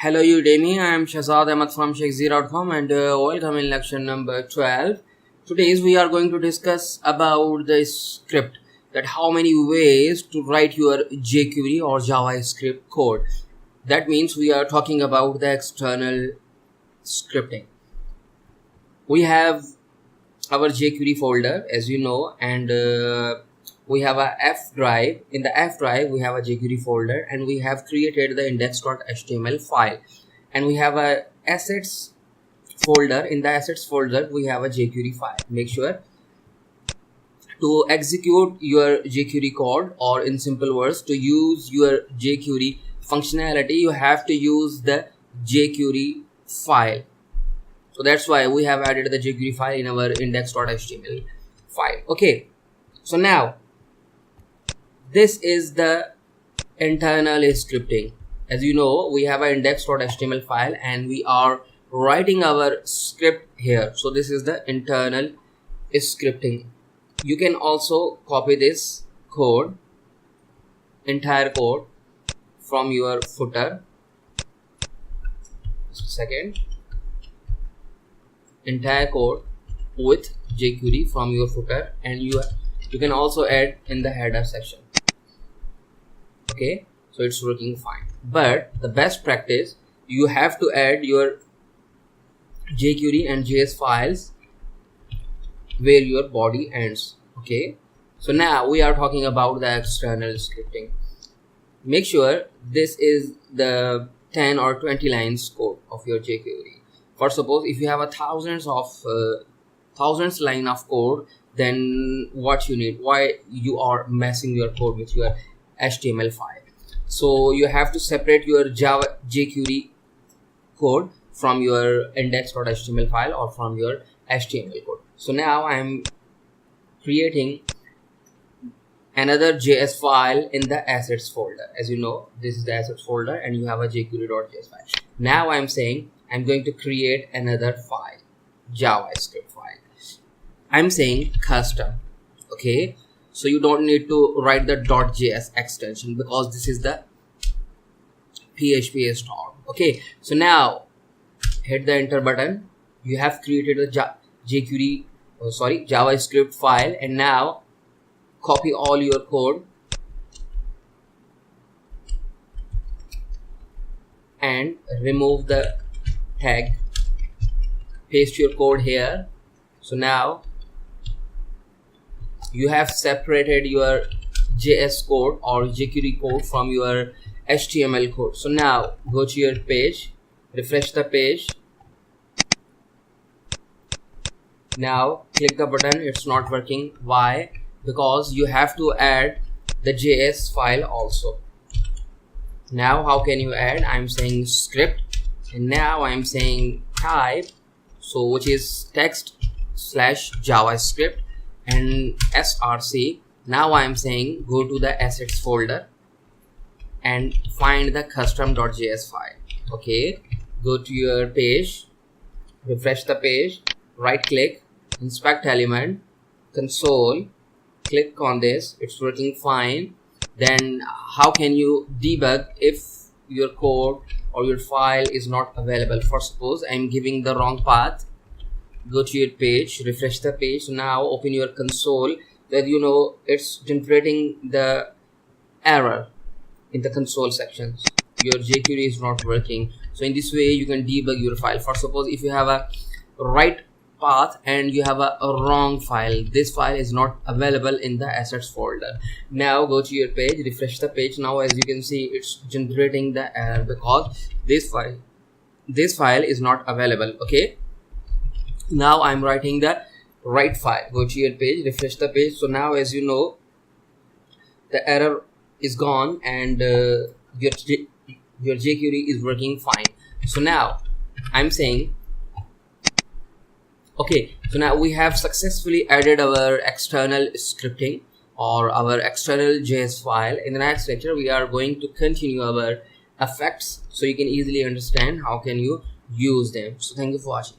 Hello Udemy, I am Shazad Ahmed from Shakespeare.com and welcome in lecture number 12. Today we are going to discuss about the script, that how many ways to write your jQuery or JavaScript code. That means we are talking about the external scripting. We have our jQuery folder, as you know, and we have a F drive. In the F drive we have a jQuery folder, and we have created the index.html file, and we have a assets folder. In the assets folder we have a jQuery file. Make sure to execute your jQuery code, or in simple words, to use your jQuery functionality, you have to use the jQuery file. So that's why we have added the jQuery file in our index.html file. Okay, so now this is the internal scripting. As you know, we have an index.html file and we are writing our script here. So this is the internal scripting. You can also copy this code, entire code, from your footer. Just a second. Entire code with jQuery from your footer, and you can also add in the header section. Okay, so it's working fine. But the best practice, you have to add your jQuery and JS files where your body ends. Okay, so now we are talking about the external scripting. Make sure this is the 10 or 20 lines code of your jQuery. For suppose if you have a thousands line of code, then what you need, why you are messing your code with your HTML file. So you have to separate your jQuery code from your index.html file or from your HTML code. So now I am creating another JS file in the assets folder. As you know, this is the assets folder and you have a jQuery.js file. Now I am saying I'm going to create another file, JavaScript file. I'm saying custom. Okay, so you don't need to write the .js extension because this is the PHP store. Okay, so now hit the enter button. You have created a JavaScript file, and now copy all your code and remove the tag, paste your code here. So now you have separated your JS code or jQuery code from your HTML code. So now go to your page, refresh the page. Now click the button, it's not working. Why? Because you have to add the JS file also. Now how can you add? I'm saying script, and now I'm saying type, so which is text/JavaScript and src. Now I'm saying go to the assets folder and find the custom.js file. Okay, go to your page, refresh the page, right click, inspect element, console, click on this. It's working fine. Then how can you debug if your code or your file is not available? For suppose I'm giving the wrong path, go to your page, refresh the page. So now open your console, that you know it's generating the error in the console sections. Your jQuery is not working. So in this way you can debug your file. For suppose if you have a right path and you have a wrong file, this file is not available in the assets folder. Now go to your page, refresh the page. Now as you can see, it's generating the error because this file is not available. Okay, now I'm writing the right file. Go to your page, refresh the page. So now as you know, the error is gone and your jQuery is working fine. So now I'm saying okay, so now we have successfully added our external scripting or our external JS file. In the next lecture we are going to continue our effects, so you can easily understand how can you use them. So thank you for watching.